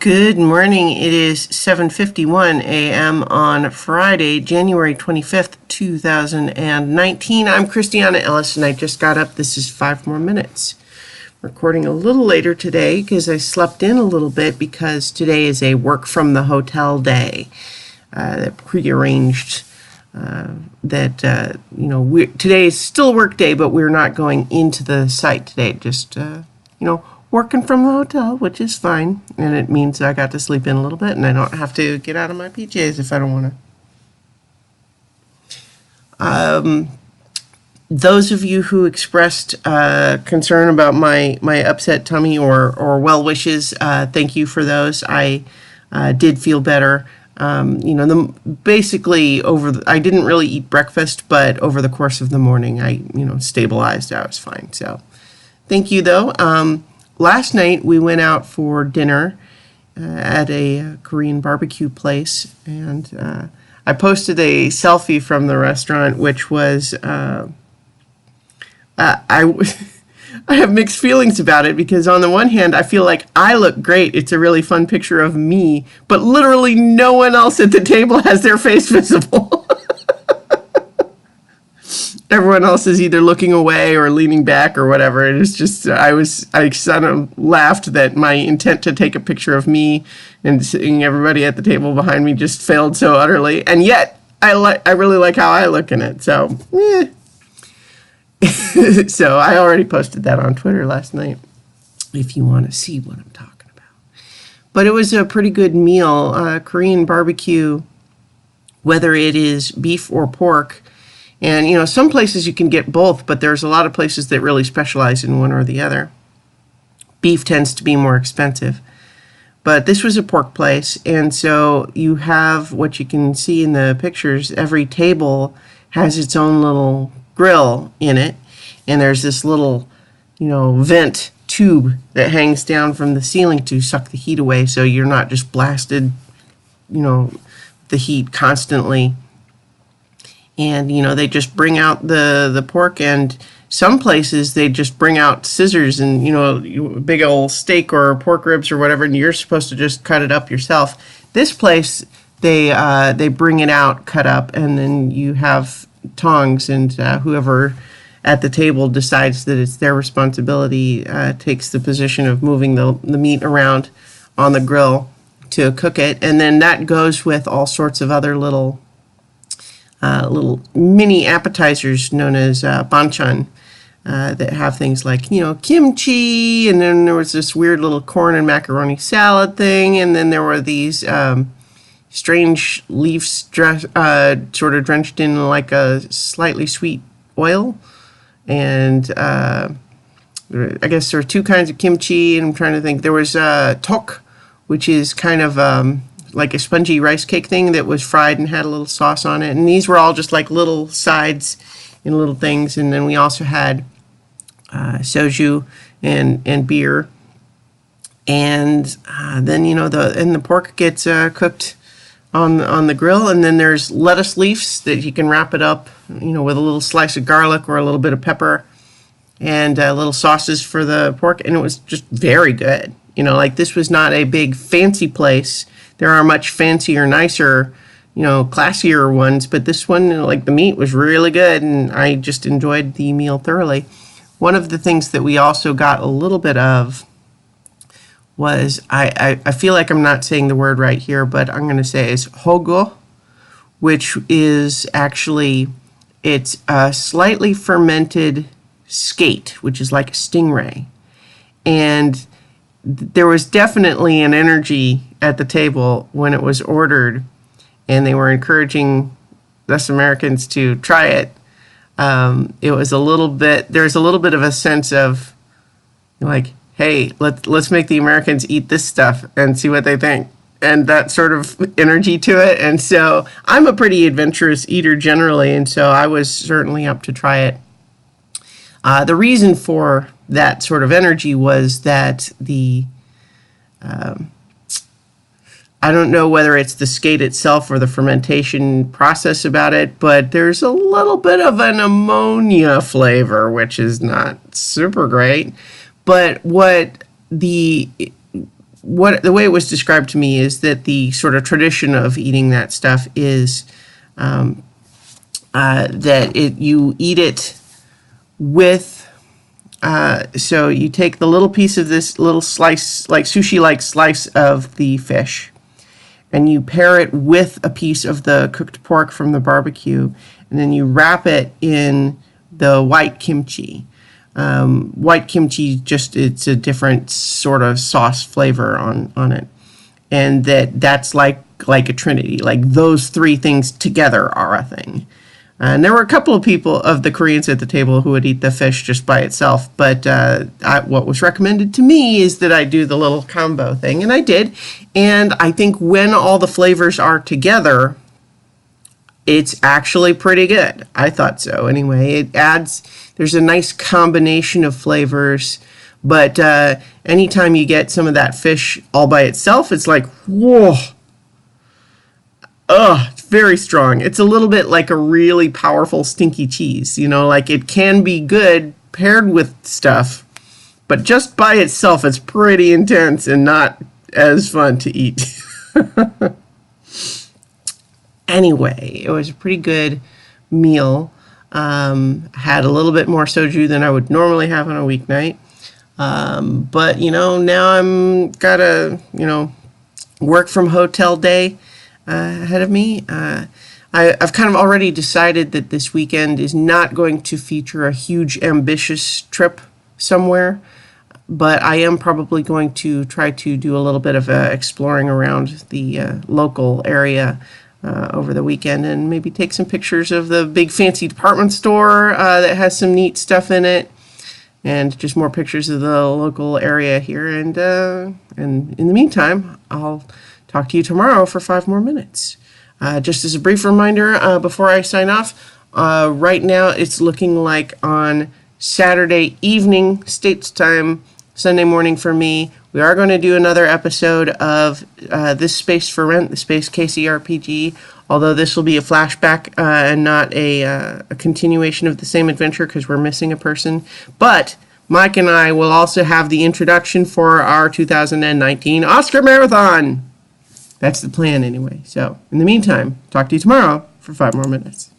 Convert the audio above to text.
Good morning. It is 7:51 a.m. on Friday, January 25th, 2019. I'm Christiana Ellis, and I just got up. This is 5 more minutes. Recording a little later today because I slept in a little bit because today is a work from the hotel day. Prearranged today is still a work day, but we're not going into the site today. Just, working from the hotel, which is fine. And it means I got to sleep in a little bit and I don't have to get out of my PJs if I don't want to. Those of you who expressed concern about my upset tummy or well wishes, thank you for those. I did feel better. I didn't really eat breakfast, but over the course of the morning, I stabilized. I was fine. So thank you, though. Last night, we went out for dinner at a Korean barbecue place, and I posted a selfie from the restaurant, which was, I have mixed feelings about it, because on the one hand, I feel like I look great. It's a really fun picture of me, but literally no one else at the table has their face visible. Everyone else is either looking away or leaning back or whatever. It was just, I kind of laughed that my intent to take a picture of me and seeing everybody at the table behind me just failed so utterly. And yet, I really like how I look in it. So, So I already posted that on Twitter last night, if you want to see what I'm talking about. But it was a pretty good meal. Korean barbecue, whether it is beef or pork. And, some places you can get both, but there's a lot of places that really specialize in one or the other. Beef tends to be more expensive. But this was a pork place, and so you have what you can see in the pictures. Every table has its own little grill in it, and there's this little, vent tube that hangs down from the ceiling to suck the heat away, so you're not just blasted, the heat constantly. And, they just bring out the pork, and some places they just bring out scissors and, a big old steak or pork ribs or whatever, and you're supposed to just cut it up yourself. This place, they bring it out, cut up, and then you have tongs, and whoever at the table decides that it's their responsibility takes the position of moving the meat around on the grill to cook it. And then that goes with all sorts of other little mini appetizers known as banchan that have things like, kimchi, and then there was this weird little corn and macaroni salad thing, and then there were these strange leaves sort of drenched in like a slightly sweet oil. And I guess there are two kinds of kimchi, and I'm trying to think. There was tok, which is kind of like a spongy rice cake thing that was fried and had a little sauce on it. And these were all just like little sides and little things. And then we also had soju and beer. And then, the pork gets cooked on the grill. And then there's lettuce leaves that you can wrap it up, with a little slice of garlic or a little bit of pepper and little sauces for the pork. And it was just very good. This was not a big fancy place. There are much fancier, nicer, classier ones, but this one, the meat was really good, and I just enjoyed the meal thoroughly. One of the things that we also got a little bit of was, I feel like I'm not saying the word right here, but I'm going to say it's hogo, which is actually, it's a slightly fermented skate, which is like a stingray. And there was definitely an energy at the table when it was ordered, and they were encouraging us Americans to try it. There's a little bit of a sense of like, hey, let's make the Americans eat this stuff and see what they think, and that sort of energy to it. And so I'm a pretty adventurous eater generally, and so I was certainly up to try it. The reason for that sort of energy was that I don't know whether it's the skate itself or the fermentation process about it, but there's a little bit of an ammonia flavor, which is not super great. But what the what the way it was described to me is that the sort of tradition of eating that stuff is you eat it with. So you take the little piece of this little slice, like sushi-like slice of the fish, and you pair it with a piece of the cooked pork from the barbecue, and then you wrap it in the white kimchi. White kimchi, it's a different sort of sauce flavor on it, and that's like a trinity. Like those three things together are a thing. And there were a couple of people of the Koreans at the table who would eat the fish just by itself. But what was recommended to me is that I do the little combo thing. And I did. And I think when all the flavors are together, it's actually pretty good. I thought so. Anyway, there's a nice combination of flavors. But anytime you get some of that fish all by itself, it's like, whoa. It's very strong. It's a little bit like a really powerful stinky cheese. Like it can be good paired with stuff, but just by itself, it's pretty intense and not as fun to eat. Anyway, it was a pretty good meal. Had a little bit more soju than I would normally have on a weeknight. But, now I'm got a, work from hotel day ahead of me. I've kind of already decided that this weekend is not going to feature a huge ambitious trip somewhere, but I am probably going to try to do a little bit of exploring around the local area over the weekend, and maybe take some pictures of the big fancy department store that has some neat stuff in it, and just more pictures of the local area here. And in the meantime, I'll talk to you tomorrow for 5 more minutes. Just as a brief reminder before I sign off, right now it's looking like on Saturday evening, States time, Sunday morning for me, we are going to do another episode of This Space for Rent, the Space KCRPG, although this will be a flashback and not a continuation of the same adventure because we're missing a person. But Mike and I will also have the introduction for our 2019 Oscar Marathon. That's the plan anyway. So, in the meantime, talk to you tomorrow for 5 more minutes.